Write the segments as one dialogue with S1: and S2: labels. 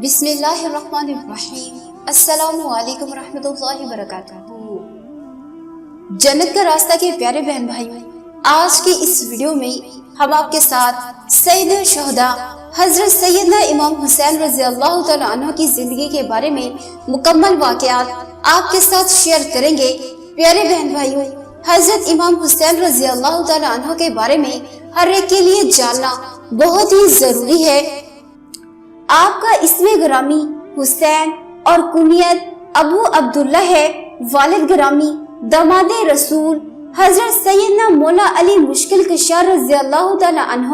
S1: بسم اللہ الرحمن الرحیم۔ السلام علیکم ورحمۃ اللہ وبرکاتہ۔ جنت کا راستہ کے پیارے بہن بھائیوں، آج کی اس ویڈیو میں ہم آپ کے ساتھ سید الشہداء حضرت سیدنا امام حسین رضی اللہ تعالیٰ عنہ کی زندگی کے بارے میں مکمل واقعات آپ کے ساتھ شیئر کریں گے۔ پیارے بہن بھائیوں، حضرت امام حسین رضی اللہ تعالیٰ عنہ کے بارے میں ہر ایک کے لیے جاننا بہت ہی ضروری ہے۔ آپ کا اسم گرامی حسین اور کنیت ابو عبداللہ ہے۔ والد گرامی داماد رسول حضرت سیدنا مولا علی مشکل کشا رضی اللہ تعالی عنہ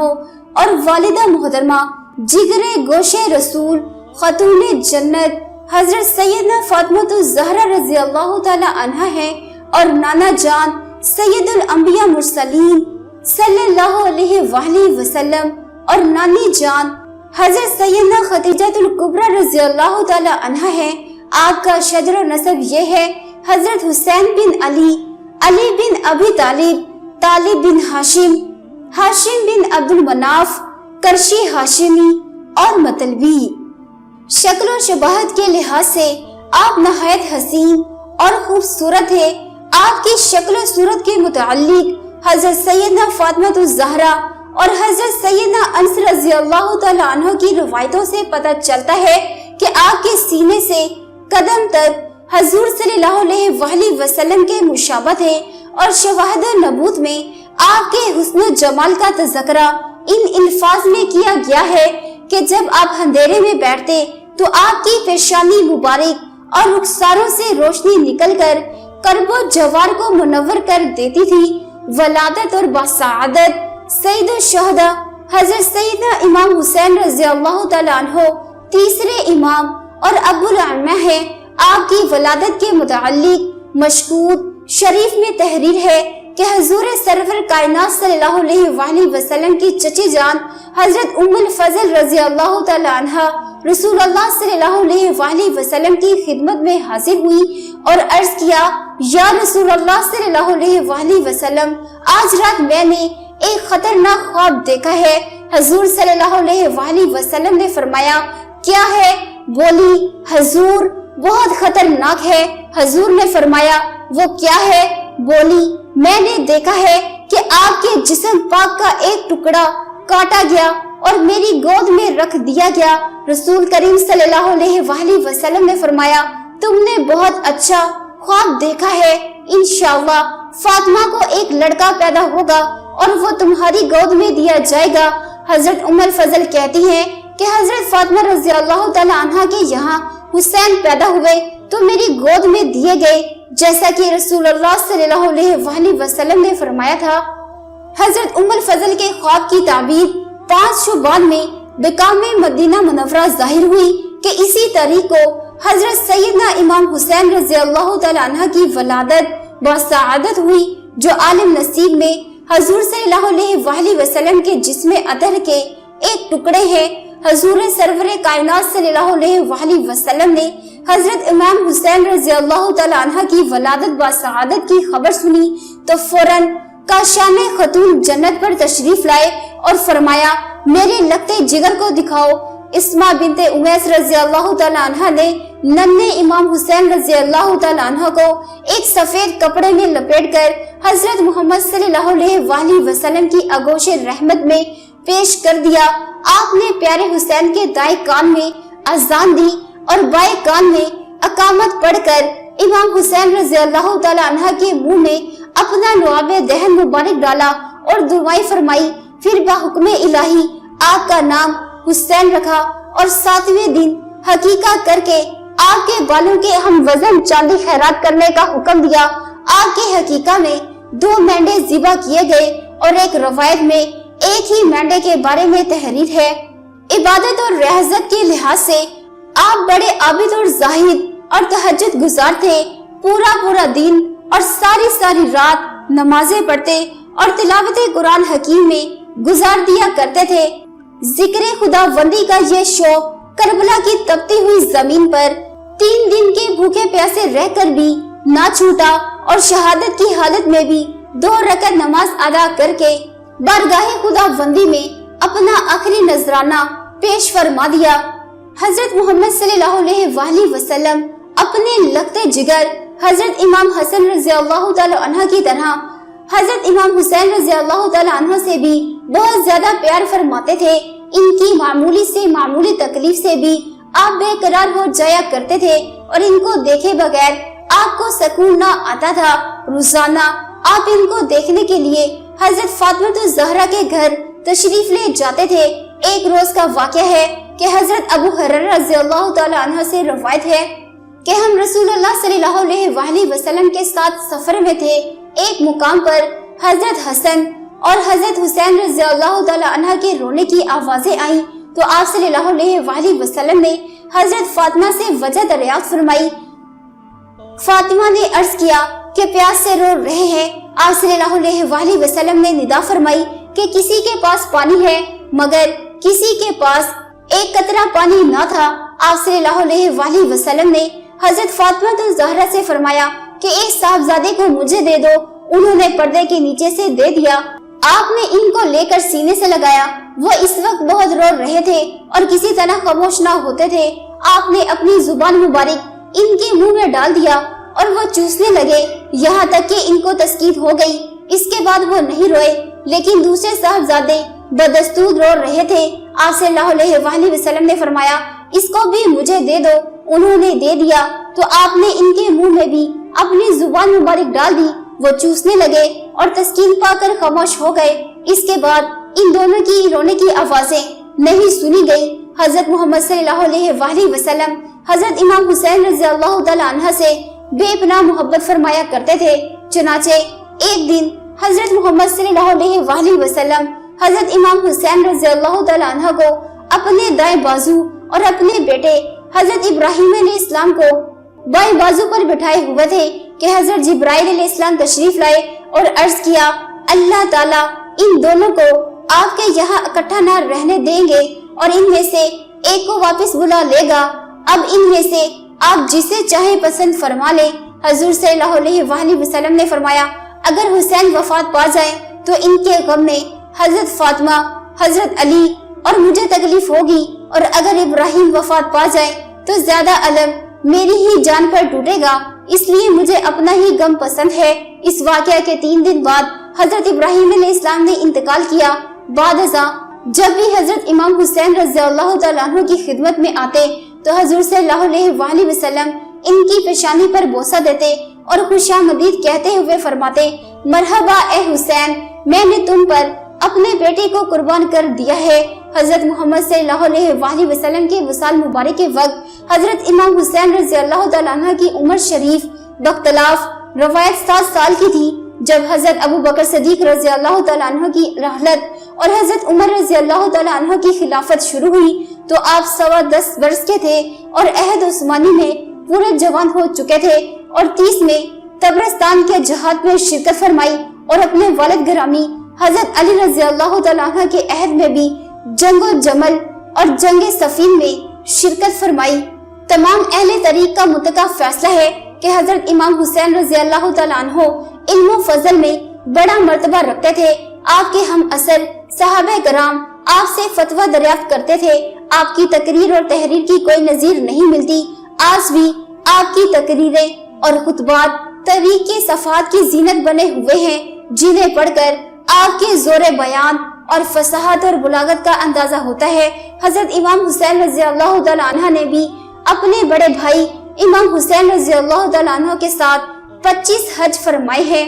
S1: اور والدہ محترمہ جگر گوش رسول خاتون جنت حضرت سیدنا فاطمہ الزہرا رضی اللہ تعالی عنہ ہے، اور نانا جان سید الانبیاء مرسلین صلی اللہ علیہ وآلہ وسلم اور نانی جان حضرت سیدنا خدیجہ الکبریٰ رضی اللہ تعالی عنہ ہے۔ آپ کا شجر و نسب یہ ہے: حضرت حسین بن علی، علی بن ابی طالب، طالب بن ہاشم، ہاشم بن عبد المناف، کرشی ہاشمی اور مطلبی۔ شکل و شباہت کے لحاظ سے آپ نہایت حسین اور خوبصورت ہے۔ آپ کی شکل و صورت کے متعلق حضرت سیدنا فاطمہ الزہرا اور حضرت سیدنا انس رضی اللہ تعالیٰ عنہ کی روایتوں سے پتہ چلتا ہے کہ آپ کے سینے سے قدم تک حضور صلی اللہ علیہ وآلہ وسلم کے مشابہت ہے، اور شواہد نبوت میں آپ کے حسن و جمال کا تذکرہ ان الفاظ میں کیا گیا ہے کہ جب آپ اندھیرے میں بیٹھتے تو آپ کی پیشانی مبارک اور رخساروں سے روشنی نکل کر قلب و جوار کو منور کر دیتی تھی۔ ولادت اور بسعادت سید الشہداء حضرت سیدنا امام حسین رضی اللہ تعالیٰ عنہ تیسرے امام اور ابو العلماء ہے۔ آپ کی ولادت کے متعلق مشکوک شریف میں تحریر ہے کہ حضور سرور کائنات صلی اللہ علیہ وآلہ وسلم کی چچی جان حضرت ام الفضل رضی اللہ تعالیٰ عنہ رسول اللہ صلی اللہ علیہ وآلہ وسلم کی خدمت میں حاضر ہوئی اور عرض کیا: یا رسول اللہ صلی اللہ علیہ وآلہ وسلم، آج رات میں نے ایک خطرناک خواب دیکھا ہے۔ حضور صلی اللہ علیہ وآلہ وسلم نے فرمایا: کیا ہے؟ بولی: حضور بہت خطرناک ہے۔ حضور نے فرمایا: وہ کیا ہے؟ بولی: میں نے دیکھا ہے کہ آپ کے جسم پاک کا ایک ٹکڑا کاٹا گیا اور میری گود میں رکھ دیا گیا۔ رسول کریم صلی اللہ علیہ وآلہ وسلم نے فرمایا: تم نے بہت اچھا خواب دیکھا ہے۔ انشاءاللہ فاطمہ کو ایک لڑکا پیدا ہوگا اور وہ تمہاری گود میں دیا جائے گا۔ حضرت ام الفضل کہتی ہیں کہ حضرت فاطمہ رضی اللہ تعالی عنہ کے یہاں حسین پیدا ہوئے تو میری گود میں دیے گئے، جیسا کہ رسول اللہ صلی اللہ علیہ وآلہ وسلم نے فرمایا تھا۔ حضرت ام الفضل کے خواب کی تعبیر 5 شعبان میں بقام مدینہ منورہ ظاہر ہوئی کہ اسی تاریخ کو حضرت سیدنا امام حسین رضی اللہ تعالی عنہ کی ولادت بسعادت ہوئی، جو عالم نصیب میں حضور صلی اللہ علیہ وآلہ وسلم کے جسم اطہر کے ایک ٹکڑے ہیں۔ حضور سرور کائنات صلی اللہ علیہ وآلہ وسلم نے حضرت امام حسین رضی اللہ تعالی عنہ کی ولادت بسعادت کی خبر سنی تو فوراً کاشان خاتون جنت پر تشریف لائے اور فرمایا: میرے لگتے جگر کو دکھاؤ۔ اسما بنت امیس رضی اللہ تعالی عنہ نے ننھے امام حسین رضی اللہ تعالی عنہ کو ایک سفید کپڑے میں لپیٹ کر حضرت محمد صلی اللہ علیہ وآلہ وسلم کی آغوش رحمت میں پیش کر دیا۔ آپ نے پیارے حسین کے دائیں کان میں اذان دی اور بائیں کان میں اقامت پڑھ کر امام حسین رضی اللہ تعالی عنہ کے منہ میں اپنا لعاب دہن مبارک ڈالا اور دعائیں فرمائی۔ پھر بحکم الہی آپ کا نام حسین رکھا اور 7ویں دن حقیقہ کر کے آپ کے بالوں کے ہم وزن چاندی خیرات کرنے کا حکم دیا۔ آپ کے حقیقہ میں 2 مینڈے ذبح کیے گئے اور ایک روایت میں ایک ہی مینڈے کے بارے میں تحریر ہے۔ عبادت اور ریاضت کے لحاظ سے آپ بڑے عابد اور زاہد اور تہجد گزار تھے۔ پورا دن اور ساری رات نمازیں پڑھتے اور تلاوت قرآن حکیم میں گزار دیا کرتے تھے۔ ذکر خدا بندی کا یہ شوق کربلا کی تپتی ہوئی زمین پر 3 دن کے بھوکے پیاسے رہ کر بھی نہ چھوٹا، اور شہادت کی حالت میں بھی 2 رکعت نماز ادا کر کے بارگاہ خدا بندی میں اپنا آخری نذرانہ پیش فرما دیا۔ حضرت محمد صلی اللہ علیہ وآلہ وسلم اپنے لگتے جگر حضرت امام حسن رضی اللہ تعالی عنہ کی طرح حضرت امام حسین رضی اللہ تعالی عنہ سے بھی بہت زیادہ پیار فرماتے تھے۔ ان کی معمولی سے معمولی تکلیف سے بھی آپ بے قرار ہو جایا کرتے تھے اور ان کو دیکھے بغیر آپ کو سکون نہ آتا تھا۔ روزانہ آپ ان کو دیکھنے کے لیے حضرت فاطمہ الزہرا کے گھر تشریف لے جاتے تھے۔ ایک روز کا واقعہ ہے کہ حضرت ابو ہریرہ رضی اللہ تعالی عنہ سے روایت ہے کہ ہم رسول اللہ صلی اللہ علیہ وآلہ وسلم کے ساتھ سفر میں تھے۔ ایک مقام پر حضرت حسن اور حضرت حسین رضی اللہ تعالی عنہ کے رونے کی آوازیں آئیں تو آپ صلی اللہ علیہ وآلہ وسلم نے حضرت فاطمہ سے وجہ دریافت فرمائی۔ فاطمہ نے عرض کیا کہ پیاس سے رو رہے ہیں۔ آپ صلی اللہ علیہ وآلہ وسلم نے ندا فرمائی کہ کسی کے پاس پانی ہے، مگر کسی کے پاس ایک قطرہ پانی نہ تھا۔ آپ صلی اللہ علیہ وآلہ وسلم نے حضرت فاطمہ الزہرا سے فرمایا کہ ایک صاحبزادے کو مجھے دے دو۔ انہوں نے پردے کے نیچے سے دے دیا۔ آپ نے ان کو لے کر سینے سے لگایا۔ وہ اس وقت بہت رو رہے تھے اور کسی طرح خاموش نہ ہوتے تھے۔ آپ نے اپنی زبان مبارک ان کے منہ میں ڈال دیا اور وہ چوسنے لگے، یہاں تک کہ ان کو تسکین ہو گئی۔ اس کے بعد وہ نہیں روئے، لیکن دوسرے صاحبزادے بدستور رو رہے تھے۔ آپ صلی اللہ علیہ وآلہ وسلم نے فرمایا اس کو بھی مجھے دے دو۔ انہوں نے دے دیا تو آپ نے ان کے منہ میں بھی اپنی زبان مبارک ڈال دی۔ وہ چوسنے لگے اور تسکین پا کر خاموش ہو گئے۔ اس کے بعد ان دونوں کی رونے کی آوازیں نہیں سنی گئی۔ حضرت محمد صلی اللہ علیہ وآلہ وسلم حضرت امام حسین رضی اللہ تعالی عنہ سے بے پناہ محبت فرمایا کرتے تھے۔ چنانچہ ایک دن حضرت محمد صلی اللہ علیہ وآلہ وسلم حضرت امام حسین رضی اللہ تعالی عنہ کو اپنے دائیں بازو اور اپنے بیٹے حضرت ابراہیم علیہ السلام کو بائیں بازو پر بٹھائے ہوئے تھے کہ حضرت جبرائیل علیہ السلام تشریف لائے اور عرض کیا اللہ تعالیٰ ان دونوں کو آپ کے یہاں اکٹھا نہ رہنے دیں گے اور ان میں سے ایک کو واپس بلا لے گا۔ اب ان میں سے آپ جسے چاہے پسند فرما لیں۔ حضور صلی اللہ علیہ وآلہ وسلم نے فرمایا اگر حسین وفات پا جائیں تو ان کے غم میں حضرت فاطمہ، حضرت علی اور مجھے تکلیف ہوگی، اور اگر ابراہیم وفات پا جائیں تو زیادہ علم میری ہی جان پر ٹوٹے گا، اس لیے مجھے اپنا ہی غم پسند ہے۔ اس واقعہ کے 3 دن بعد حضرت ابراہیم علیہ السلام نے انتقال کیا۔ بعد ازاں جب بھی حضرت امام حسین رضی اللہ تعالیٰ عنہ کی خدمت میں آتے تو حضور صلی اللہ علیہ وآلہ وسلم ان کی پیشانی پر بوسہ دیتے اور خوشامدید کہتے ہوئے فرماتے مرحبا اے حسین، میں نے تم پر اپنے بیٹے کو قربان کر دیا ہے۔ حضرت محمد صلی اللہ علیہ وآلہ وسلم کے وصال مبارک کے وقت حضرت امام حسین رضی اللہ تعالیٰ عنہ کی عمر شریف باختلاف روایت 7 سال کی تھی۔ جب حضرت ابو بکر صدیق رضی اللہ تعالیٰ عنہ کی رحلت اور حضرت عمر رضی اللہ تعالیٰ عنہ کی خلافت شروع ہوئی تو آپ 10.25 برس کے تھے اور عہد عثمانی میں پورے جوان ہو چکے تھے، اور 30 میں طبرستان کے جہاد میں شرکت فرمائی اور اپنے والد گرامی حضرت علی رضی اللہ تعالیٰ عنہ کے عہد میں بھی جنگ و جمل اور جنگ صفین میں شرکت فرمائی۔ تمام اہل طریق کا متفق فیصلہ ہے کہ حضرت امام حسین رضی اللہ تعالیٰ عنہ علم و فضل میں بڑا مرتبہ رکھتے تھے۔ آپ کے ہم اثر صحابہ کرام آپ سے فتویٰ دریافت کرتے تھے۔ آپ کی تقریر اور تحریر کی کوئی نظیر نہیں ملتی۔ آج بھی آپ کی تقریریں اور خطبات تاریخ کے صفحات کی زینت بنے ہوئے ہیں، جنہیں پڑھ کر آپ کے زور بیان اور فصاحت اور بلاغت کا اندازہ ہوتا ہے۔ حضرت امام حسین رضی اللہ تعالیٰ عنہ نے بھی اپنے بڑے بھائی امام حسین رضی اللہ تعالیٰ عنہ کے ساتھ 25 حج فرمائے ہیں۔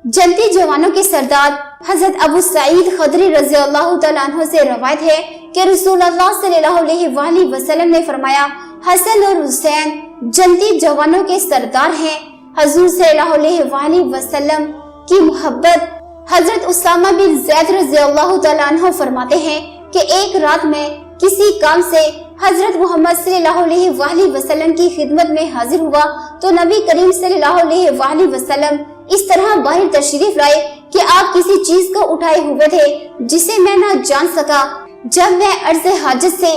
S1: جنتی جوانوں کے سردار حضرت ابو سعید خدری رضی اللہ تعالیٰ عنہ سے روایت ہے کہ رسول اللہ صلی اللہ علیہ وآلہ وسلم نے فرمایا حسن اور حسین جنتی جوانوں کے سردار ہیں۔ حضور صلی اللہ علیہ وآلہ وسلم کی محبت حضرت اسامہ بن زید رضی اللہ تعالیٰ عنہ فرماتے ہیں کہ ایک رات میں کسی کام سے حضرت محمد صلی اللہ علیہ وآلہ وسلم کی خدمت میں حاضر ہوا تو نبی کریم صلی اللہ علیہ وآلہ وسلم اس طرح باہر تشریف لائے کہ آپ کسی چیز کو اٹھائے ہوئے تھے جسے میں نہ جان سکا۔ جب میں عرض حاجت سے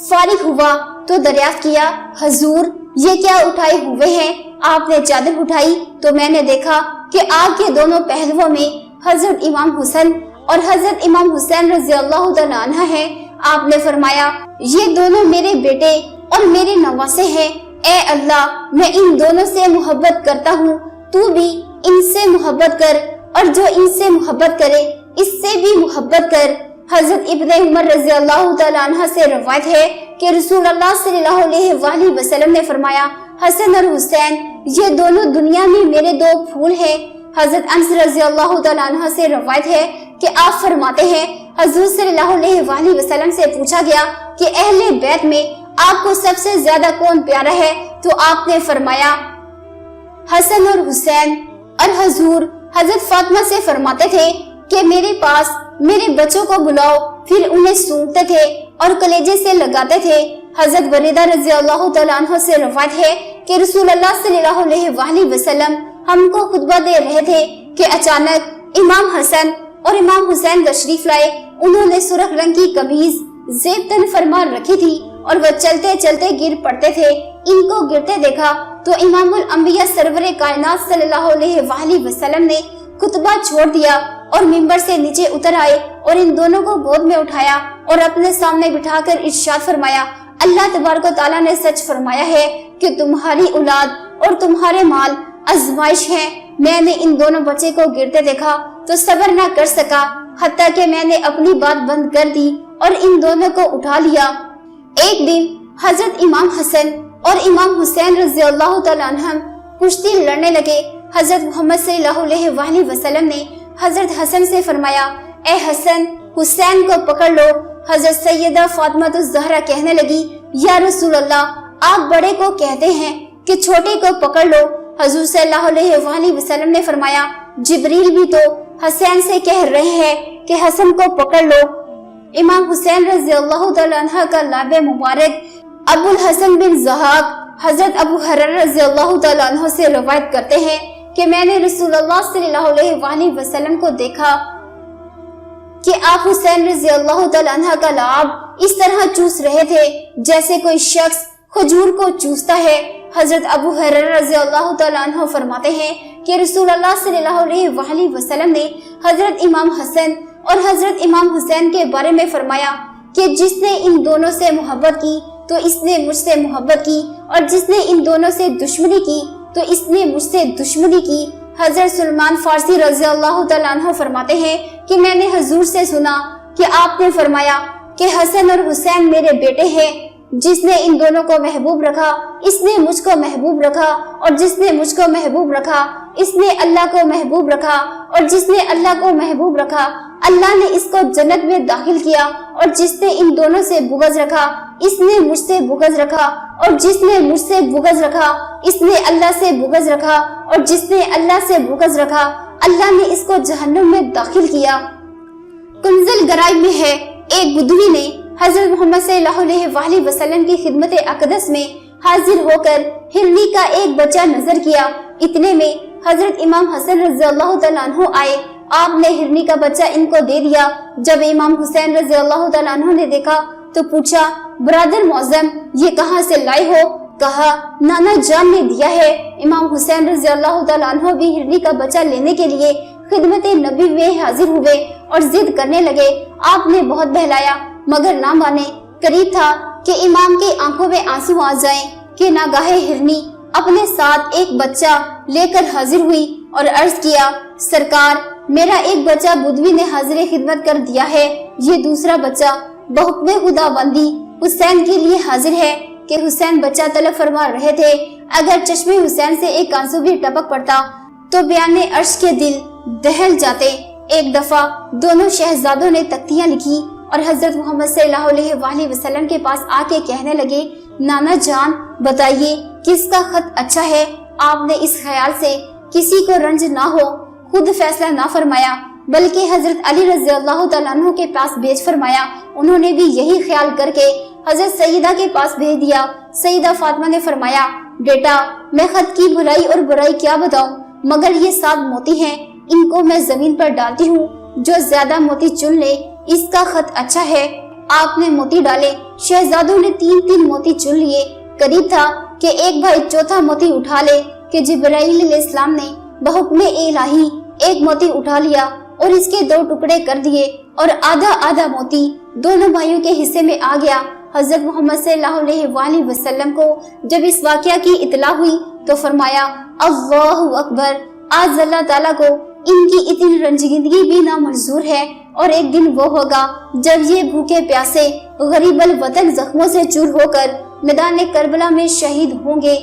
S1: فارغ ہوا تو دریافت کیا حضور یہ کیا اٹھائے ہوئے ہیں؟ آپ نے چادر اٹھائی تو میں نے دیکھا کہ آپ کے دونوں پہلوؤں میں حضرت امام حسن اور حضرت امام حسین رضی اللہ تعالیٰ عنہ ہیں۔ آپ نے فرمایا یہ دونوں میرے بیٹے اور میرے نواسے ہیں۔ اے اللہ، میں ان دونوں سے محبت کرتا ہوں، تو بھی ان سے محبت کر، اور جو ان سے محبت کرے اس سے بھی محبت کر۔ حضرت ابن عمر رضی اللہ تعالیٰ عنہ سے روایت ہے کہ رسول اللہ صلی اللہ علیہ وآلہ وسلم نے فرمایا، حسن اور حسین یہ دونوں دنیا میں میرے دو پھول ہیں۔ حضرت انس رضی اللہ تعالیٰ عنہ سے روایت ہے کہ آپ فرماتے ہیں، حضور صلی اللہ علیہ وآلہ وسلم سے پوچھا گیا کہ اہل بیت میں آپ کو سب سے زیادہ کون پیارا ہے؟ تو آپ نے فرمایا حسن اور حسین۔ اور حضور حضرت فاطمہ سے فرماتے تھے کہ میرے پاس میرے بچوں کو بلاؤ، پھر انہیں سونگتے تھے اور کلیجے سے لگاتے تھے۔ حضرت بریدہ رضی اللہ تعالیٰ عنہ سے روایت ہے کہ رسول اللہ صلی اللہ علیہ وآلہ وسلم ہم کو خطبہ دے رہے تھے کہ اچانک امام حسن اور امام حسین تشریف لائے۔ انہوں نے سرخ رنگ کی قمیض زیب تن فرما رکھی تھی اور وہ چلتے چلتے گر پڑتے تھے۔ ان کو گرتے دیکھا تو امام الانبیاء سرور کائنات صلی اللہ علیہ وآلہ وسلم نے خطبہ چھوڑ دیا اور منبر سے نیچے اتر آئے اور ان دونوں کو گود میں اٹھایا اور اپنے سامنے بٹھا کر ارشاد فرمایا، اللہ تبارک و تعالیٰ نے سچ فرمایا ہے کہ تمہاری اولاد اور تمہارے مال آزمائش ہے۔ میں نے ان دونوں بچے کو گرتے دیکھا تو صبر نہ کر سکا، حتیٰ کہ میں نے اپنی بات بند کر دی اور ان دونوں کو اٹھا لیا۔ ایک دن حضرت امام حسن اور امام حسین رضی اللہ تعالیٰ عنہ کشتی لڑنے لگے۔ حضرت محمد صلی اللہ علیہ وآلہ وسلم نے حضرت حسن سے فرمایا، اے حسن، حسین کو پکڑ لو۔ حضرت سیدہ فاطمہ الزہرا کہنے لگی، یا رسول اللہ، آپ بڑے کو کہتے ہیں کہ چھوٹے کو پکڑ لو۔ حضور صلی اللہ علیہ وآلہ وسلم نے فرمایا، جبریل بھی تو حسین سے کہہ رہے ہیں کہ حسن کو پکڑ لو۔ امام حسین رضی اللہ تعالیٰ عنہ کا لاب مبارک ابو الحسن بن زہاق حضرت ابو ہریرہ رضی اللہ تعالیٰ عنہ سے روایت کرتے ہیں کہ میں نے رسول اللہ صلی اللہ علیہ وآلہ وسلم کو دیکھا کہ آپ حسین رضی اللہ تعالیٰ عنہ کا لعاب اس طرح چوس رہے تھے جیسے کوئی شخص کھجور کو چوستا ہے۔ حضرت ابو ہریرہ رضی اللہ تعالیٰ عنہ فرماتے ہیں کہ رسول اللہ صلی اللہ علیہ وآلہ وسلم نے حضرت امام حسن اور حضرت امام حسین کے بارے میں فرمایا کہ جس نے ان دونوں سے محبت کی تو اس نے مجھ سے محبت کی، اور جس نے ان دونوں سے دشمنی کی تو اس نے مجھ سے دشمنی کی۔ حضرت سلمان فارسی رضی اللہ تعالیٰ عنہ فرماتے ہیں کہ میں نے حضور سے سنا کہ آپ نے فرمایا کہ حسن اور حسین میرے بیٹے ہیں، جس نے ان دونوں کو محبوب رکھا اس نے مجھ کو محبوب رکھا، اور جس نے مجھ کو محبوب رکھا اس نے اللہ کو محبوب رکھا، اور جس نے اللہ کو محبوب رکھا اللہ نے اس کو جنت میں داخل کیا، اور جس نے ان دونوں سے بغض رکھا اس نے مجھ سے بغض رکھا، اور جس نے مجھ سے بغض رکھا اس نے اللہ سے بغض رکھا، اور جس نے اللہ سے بغض رکھا اللہ نے اس کو جہنم میں داخل کیا۔ کنز الغرائب میں ہے، ایک بدوی نے حضرت محمد صلی اللہ علیہ وآلہ وسلم کی خدمت اقدس میں حاضر ہو کر ہرنی کا ایک بچہ نظر کیا۔ اتنے میں حضرت امام حسن رضی اللہ تعالیٰ عنہ آئے، آپ نے ہرنی کا بچہ ان کو دے دیا۔ جب امام حسین رضی اللہ تعالیٰ عنہ نے دیکھا تو پوچھا، برادر معظم یہ کہاں سے لائے ہو؟ کہا، نانا جان نے دیا ہے۔ امام حسین رضی اللہ تعالیٰ عنہ بھی ہرنی کا بچہ لینے کے لیے خدمت نبی میں حاضر ہوئے اور ضد کرنے لگے۔ آپ نے بہت بہلایا مگر نہ مانے۔ قریب تھا کہ امام کی آنکھوں میں آنسو آ جائیں کہ ناگاہ ہرنی اپنے ساتھ ایک بچہ لے کر حاضر ہوئی اور عرض کیا، سرکار میرا ایک بچہ بدوی نے حاضر خدمت کر دیا ہے، یہ دوسرا بچہ بحکم خدا بندی حسین کے لیے حاضر ہے کہ حسین بچہ طلب فرما رہے تھے۔ اگر چشمے حسین سے ایک آنسو بھی ٹپک پڑتا تو بیان عرش کے دل دہل جاتے۔ ایک دفعہ دونوں شہزادوں نے تختیاں لکھی اور حضرت محمد صلی اللہ علیہ وآلہ وسلم کے پاس آ کے کہنے لگے، نانا جان بتائیے کس کا خط اچھا ہے؟ آپ نے اس خیال سے کسی کو رنج نہ ہو خود فیصلہ نہ فرمایا بلکہ حضرت علی رضی اللہ تعالیٰ عنہ کے پاس بھیج فرمایا۔ انہوں نے بھی یہی خیال کر کے حضرت سیدہ کے پاس بھیج دیا۔ سیدہ فاطمہ نے فرمایا، بیٹا میں خط کی بھلائی اور برائی کیا بتاؤں، مگر یہ 7 موتی ہیں، ان کو میں زمین پر ڈالتی ہوں، جو زیادہ موتی چن لے اس کا خط اچھا ہے۔ آپ نے موتی ڈالے، شہزادوں نے 3 موتی چن لیے۔ قریب تھا کہ ایک بھائی چوتھا موتی اٹھا لے کہ جبرائیل علیہ السلام نے بحکم الہی ایک موتی اٹھا لیا اور اس کے 2 ٹکڑے کر دیے، اور آدھا موتی دونوں بھائیوں کے حصے میں آ گیا۔ حضرت محمد صلی اللہ علیہ وآلہ وسلم کو جب اس واقعہ کی اطلاع ہوئی تو فرمایا اللہ اکبر، آج اللہ تعالیٰ کو ان کی اتنی رنجیدگی بھی نامنظور ہے، اور ایک دن وہ ہوگا جب یہ بھوکے پیاسے غریب الوطن زخموں سے چور ہو کر میدان کربلا میں شہید ہوں گے۔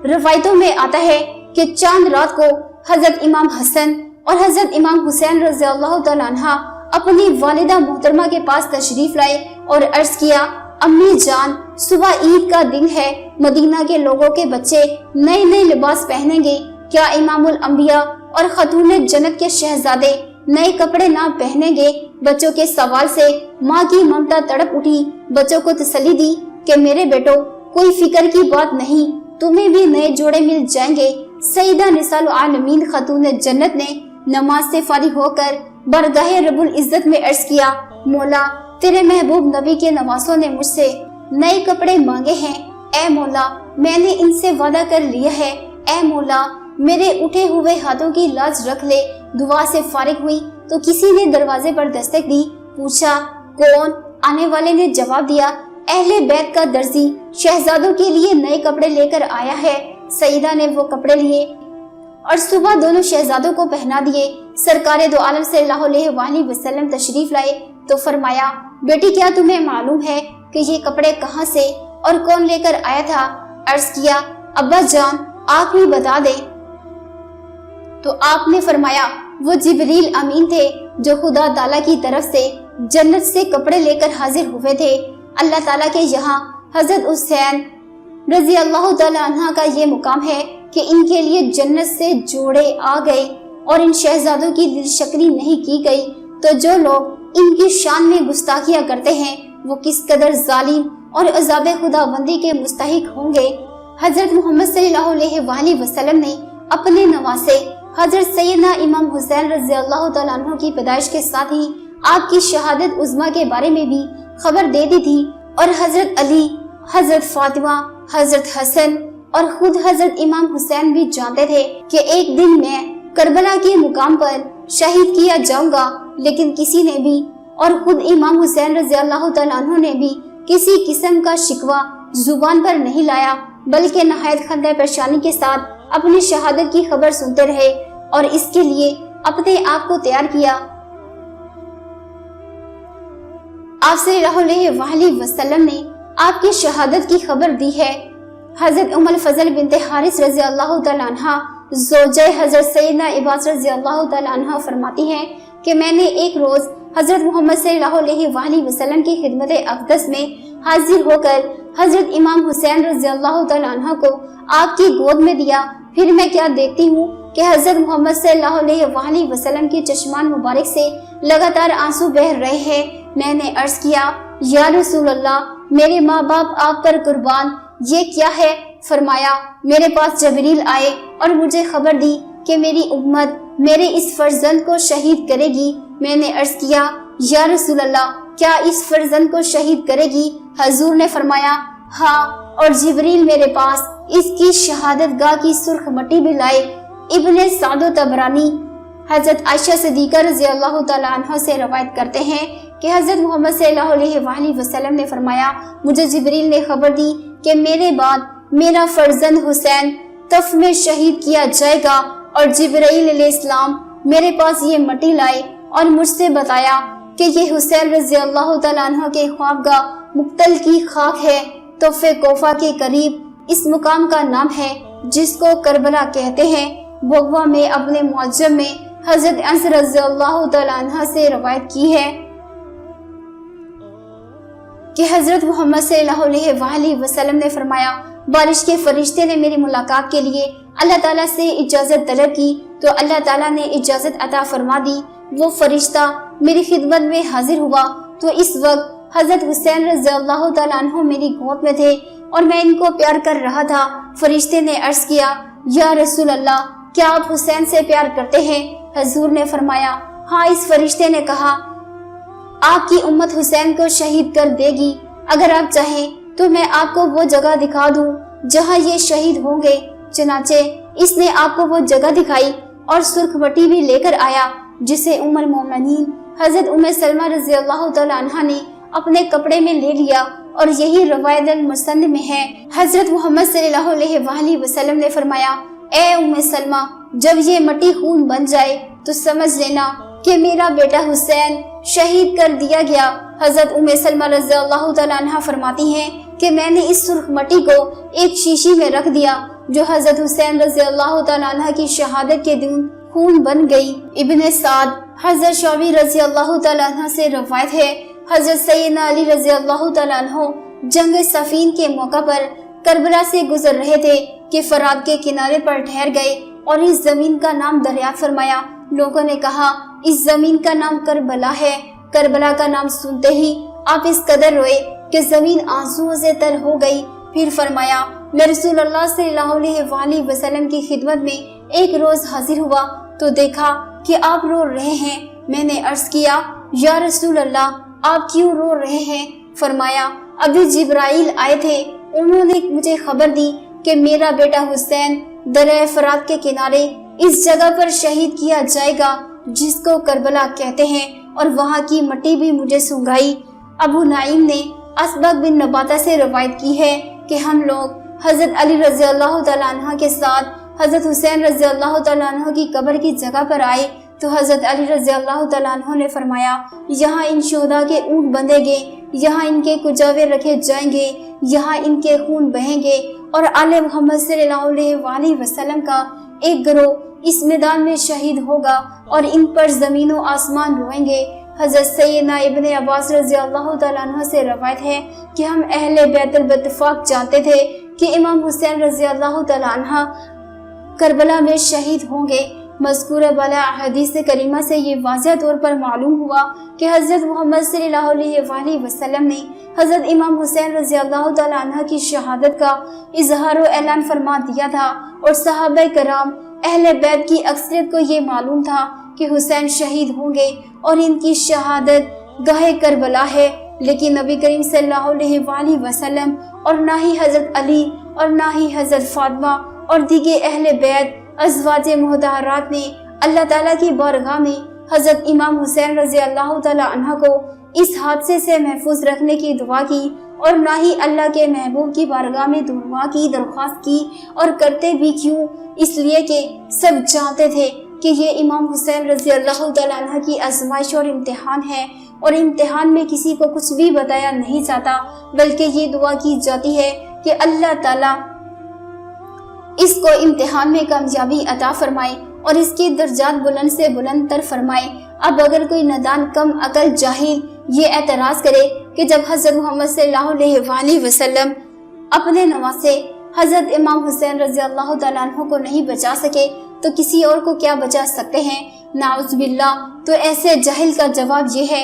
S1: روایتوں میں آتا ہے کہ چاند رات کو حضرت امام حسن اور حضرت امام حسین رضی اللہ تعالیٰ عنہ اپنی والدہ محترمہ کے پاس تشریف لائے اور عرض کیا، امی جان، صبح عید کا دن ہے، مدینہ کے لوگوں کے بچے نئے نئے لباس پہنیں گے، کیا امام الانبیاء اور خاتون جنت کے شہزادے نئے کپڑے نہ پہنیں گے؟ بچوں کے سوال سے ماں کی ممتا تڑپ اٹھی، بچوں کو تسلی دی کہ میرے بیٹو کوئی فکر کی بات نہیں، تمہیں بھی نئے جوڑے مل جائیں گے۔ سیدہ نساء العالمین خاتون جنت نے نماز سے فارغ ہو کر بارگاہ رب العزت میں عرض کیا، مولا تیرے محبوب نبی کے نواسوں نے مجھ سے نئے کپڑے مانگے ہیں، اے مولا میں نے ان سے وعدہ کر لیا ہے، اے مولا میرے اٹھے ہوئے ہاتھوں کی لاج رکھ لے۔ دعا سے فارغ ہوئی تو کسی نے دروازے پر دستک دی، پوچھا کون؟ آنے والے نے جواب دیا، اہل بیت کا درزی شہزادوں کے لیے نئے کپڑے لے کر آیا ہے۔ سیدہ نے وہ کپڑے لیے اور صبح دونوں شہزادوں کو پہنا دیے۔ سرکار دو عالم صلی اللہ علیہ وآلہ وسلم تشریف لائے تو فرمایا، بیٹی کیا تمہیں معلوم ہے کہ یہ کپڑے کہاں سے اور کون لے کر آیا تھا؟ عرض کیا، ابا جان آپ ہی بتا دیں۔ تو آپ نے فرمایا، وہ جبریل امین تھے جو خدا تعالیٰ کی طرف سے جنت سے کپڑے لے کر حاضر ہوئے تھے۔ اللہ تعالیٰ کے یہاں حضرت حسین رضی اللہ تعالیٰ عنہ کا یہ مقام ہے کہ ان کے لیے جنت سے جوڑے آ گئے اور ان شہزادوں کی دل شکری نہیں کی گئی، تو جو لوگ ان کی شان میں گستاخیاں کرتے ہیں وہ کس قدر ظالم اور عذاب خدا بندی کے مستحق ہوں گے۔ حضرت محمد صلی اللہ علیہ وآلہ وسلم نے اپنے نواسے حضرت سیدنا امام حسین رضی اللہ تعالیٰ عنہ کی پیدائش کے ساتھ ہی آپ کی شہادت عظمیٰ کے بارے میں بھی خبر دے دی تھی، اور حضرت علی، حضرت فاطمہ، حضرت حسن اور خود حضرت امام حسین بھی جانتے تھے کہ ایک دن میں کربلا کے مقام پر شہید کیا جاؤں گا، لیکن کسی نے بھی اور خود امام حسین رضی اللہ تعالیٰ عنہ نے بھی کسی قسم کا شکوہ زبان پر نہیں لایا، بلکہ نہایت خندہ پریشانی کے ساتھ اپنی شہادت کی خبر سنتے رہے اور اس کے لیے اپنے آپ کو تیار کیا۔ آپ صلی اللہ علیہ وآلہ وسلم نے آپ کی شہادت کی خبر دی ہے۔ حضرت ام الفضل بنت حارث رضی اللہ تعالیٰ عنہ زوجہ حضرت سیدنا عباس رضی اللہ تعالیٰ عنہ فرماتی ہیں کہ میں نے ایک روز حضرت محمد صلی اللہ علیہ وآلہ وسلم کی خدمت اقدس میں حاضر ہو کر حضرت امام حسین رضی اللہ تعالیٰ عنہ کو آپ کی گود میں دیا۔ پھر میں کیا دیکھتی ہوں کہ حضرت محمد صلی اللہ علیہ وآلہ وسلم کی چشمان مبارک سے لگاتار آنسو بہہ رہے ہیں۔ میں نے عرض کیا، یا رسول اللہ، میرے ماں باپ آپ پر قربان، یہ کیا ہے؟ فرمایا، میرے پاس جبریل آئے اور مجھے خبر دی کہ میری امت میرے اس فرزند کو شہید کرے گی۔ میں نے عرض کیا، یا رسول اللہ، کیا اس فرزند کو شہید کرے گی؟ حضور نے فرمایا، ہاں، اور جبریل میرے پاس اس کی شہادت گاہ کی سرخ مٹی بھی لائے۔ ابن سعد و طبرانی حضرت عائشہ صدیقہ رضی اللہ تعالیٰ عنہ سے روایت کرتے ہیں کہ حضرت محمد صلی اللہ علیہ وآلہ وسلم نے فرمایا، مجھے جبریل نے خبر دی کہ میرے بعد میرا فرزند حسین طف میں شہید کیا جائے گا، اور جبرائیل علیہ السلام میرے پاس یہ مٹی لائے اور مجھ سے بتایا کہ یہ حسین رضی اللہ تعالیٰ عنہ کے خوابگاہ مقتل کی خاک ہے۔ طف کوفہ کے قریب اس مقام کا نام ہے جس کو کربلا کہتے ہیں۔ بغوہ میں اپنے معجم میں حضرت انس رضی اللہ تعالیٰ عنہ سے روایت کی ہے کہ حضرت محمد صلی اللہ علیہ وآلہ وسلم نے فرمایا، بارش کے فرشتے نے میری ملاقات کے لیے اللہ تعالیٰ سے اجازت طلب کی تو اللہ تعالیٰ نے اجازت عطا فرما دی۔ وہ فرشتہ میری خدمت میں حاضر ہوا تو اس وقت حضرت حسین رضی اللہ تعالیٰ عنہ میری گود میں تھے اور میں ان کو پیار کر رہا تھا۔ فرشتے نے عرض کیا، یا رسول اللہ، کیا آپ حسین سے پیار کرتے ہیں؟ حضور نے فرمایا، ہاں۔ اس فرشتے نے کہا، آپ کی امت حسین کو شہید کر دے گی، اگر آپ چاہیں تو میں آپ کو وہ جگہ دکھا دوں جہاں یہ شہید ہوں گے۔ چنانچہ اس نے آپ کو وہ جگہ دکھائی اور سرخ مٹی بھی لے کر آیا جسے ام المومنین حضرت ام سلمہ رضی اللہ تعالیٰ عنہ نے اپنے کپڑے میں لے لیا، اور یہی روایت المسند میں ہے۔ حضرت محمد صلی اللہ علیہ وآلہ وسلم نے فرمایا، اے ام سلمہ، جب یہ مٹی خون بن جائے تو سمجھ لینا کہ میرا بیٹا حسین شہید کر دیا گیا۔ حضرت ام سلمہ رضی اللہ تعالیٰ عنہ فرماتی ہیں کہ میں نے اس سرخ مٹی کو ایک شیشی میں رکھ دیا جو حضرت حسین رضی اللہ تعالیٰ عنہ کی شہادت کے دن خون بن گئی۔ ابن سعد حضرت شعبی رضی اللہ تعالیٰ عنہ سے روایت ہے، حضرت سیدنا علی رضی اللہ تعالیٰ عنہ جنگ صفین کے موقع پر کربلا سے گزر رہے تھے کہ فرات کے کنارے پر ٹھہر گئے اور اس زمین کا نام دریافت فرمایا۔ لوگوں نے کہا، اس زمین کا نام کربلا ہے۔ کربلا کا نام سنتے ہی آپ اس قدر روئے کہ زمین آنسوؤں سے تر ہو گئی۔ پھر فرمایا، میں رسول اللہ صلی اللہ علیہ وآلہ وسلم کی خدمت میں ایک روز حاضر ہوا تو دیکھا کہ آپ رو رہے ہیں۔ میں نے عرض کیا، یا رسول اللہ، آپ کیوں رو رہے ہیں؟ فرمایا، ابھی جبرائیل آئے تھے، انہوں نے مجھے خبر دی کہ میرا بیٹا حسین دریا فرات کے کنارے اس جگہ پر شہید کیا جائے گا جس کو کربلا کہتے ہیں، اور وہاں کی مٹی بھی مجھے سونگھائی۔ ابو نعیم نے اسبق بن نباتہ سے روایت کی ہے کہ ہم لوگ حضرت علی رضی اللہ تعالیٰ عنہ کے ساتھ حضرت حسین رضی اللہ تعالیٰ عنہ کی قبر کی جگہ پر آئے تو حضرت علی رضی اللہ تعالیٰ عنہ نے فرمایا، یہاں ان شہداء کے اونٹ بندھے گے، یہاں ان کے کجاوے رکھے جائیں گے، یہاں ان کے خون بہیں گے، اور آل محمد صلی اللہ علیہ وآلہ وسلم کا ایک گروہ اس میدان میں شہید ہوگا اور ان پر زمین و آسمان روئیں گے۔ حضرت سیدنا ابن عباس رضی اللہ تعالیٰ عنہ سے روایت ہے کہ ہم اہل بیت الاتفاق جانتے تھے کہ امام حسین رضی اللہ تعالیٰ عنہ کربلا میں شہید ہوں گے۔ مذکورہ بالا حدیث کریمہ سے یہ واضح طور پر معلوم ہوا کہ حضرت محمد صلی اللہ علیہ وآلہ وسلم نے حضرت امام حسین رضی اللہ تعالیٰ عنہ کی شہادت کا اظہار و اعلان فرما دیا تھا، اور صحابہ کرام اہل بیت کی اکثریت کو یہ معلوم تھا کہ حسین شہید ہوں گے اور ان کی شہادت گاہ کربلا ہے۔ لیکن نبی کریم صلی اللہ علیہ وآلہ وسلم اور نہ ہی حضرت علی اور نہ ہی حضرت فاطمہ اور دیگر اہل بیت ازواج مطہرات نے اللہ تعالیٰ کی بارگاہ میں حضرت امام حسین رضی اللہ تعالیٰ عنہ کو اس حادثے سے محفوظ رکھنے کی دعا کی، اور نہ ہی اللہ کے محبوب کی بارگاہ میں دعا کی درخواست کی، اور کرتے بھی کیوں؟ اس لیے کہ سب جانتے تھے کہ یہ امام حسین رضی اللہ تعالیٰ عنہ کی آزمائش اور امتحان ہے، اور امتحان میں کسی کو کچھ بھی بتایا نہیں جاتا، بلکہ یہ دعا کی جاتی ہے کہ اللہ تعالیٰ اس کو امتحان میں کامیابی عطا فرمائے اور اس کے درجات بلند سے بلند تر فرمائے۔ اب اگر کوئی نادان کم عقل جاہل یہ اعتراض کرے کہ جب حضرت محمد صلی اللہ علیہ وآلہ وسلم اپنے نواسے حضرت امام حسین رضی اللہ تعالیٰ عنہ کو نہیں بچا سکے تو کسی اور کو کیا بچا سکتے ہیں، نعوذ باللہ، تو ایسے جاہل کا جواب یہ ہے،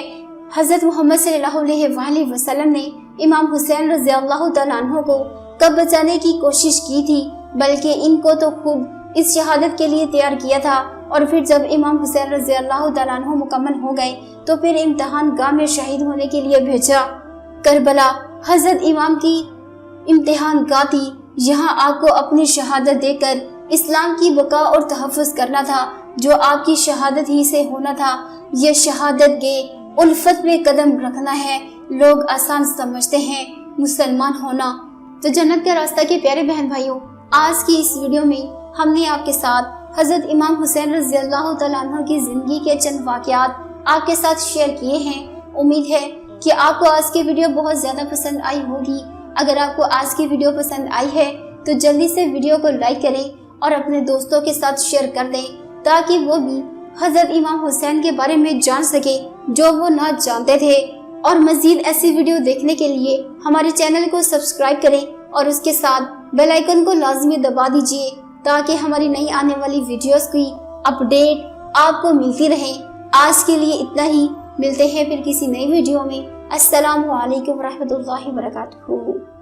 S1: حضرت محمد صلی اللہ علیہ وآلہ وسلم نے امام حسین رضی اللہ تعالیٰ عنہ کو کب بچانے کی کوشش کی تھی، بلکہ ان کو تو خود اس شہادت کے لیے تیار کیا تھا، اور پھر جب امام حسین رضی اللہ تعالیٰ عنہ مکمل ہو گئے تو پھر امتحان گاہ میں شہید ہونے کے لیے بھیجا۔ کربلا حضرت امام کی امتحان گاہ تھی، یہاں آپ کو اپنی شہادت دے کر اسلام کی بقا اور تحفظ کرنا تھا، جو آپ کی شہادت ہی سے ہونا تھا۔ یہ شہادت گے الفت میں قدم رکھنا ہے۔ لوگ آسان سمجھتے ہیں مسلمان ہونا۔ تو جنت کا راستہ کے پیارے بہن بھائیوں، آج کی اس ویڈیو میں ہم نے آپ کے ساتھ حضرت امام حسین رضی اللہ تعالیٰ عنہ کی زندگی کے چند واقعات آپ کے ساتھ شیئر کیے ہیں۔ امید ہے کہ آپ کو آج کی ویڈیو بہت زیادہ پسند آئی ہوگی۔ اگر آپ کو آج کی ویڈیو پسند آئی ہے تو جلدی سے ویڈیو کو لائک کریں اور اپنے دوستوں کے ساتھ شیئر کر دیں، تاکہ وہ بھی حضرت امام حسین کے بارے میں جان سکے جو وہ نہ جانتے تھے۔ اور مزید ایسی ویڈیو دیکھنے کے لیے ہمارے چینل کو سبسکرائب کریں اور اس کے ساتھ بیل آئیکن کو لازمی دبا دیجیے، تاکہ ہماری نئی آنے والی ویڈیوز کی اپڈیٹ آپ کو ملتی رہے۔ آج کے لیے اتنا ہی، ملتے ہیں پھر کسی نئی ویڈیو میں۔ السلام علیکم ورحمۃ اللہ وبرکاتہ۔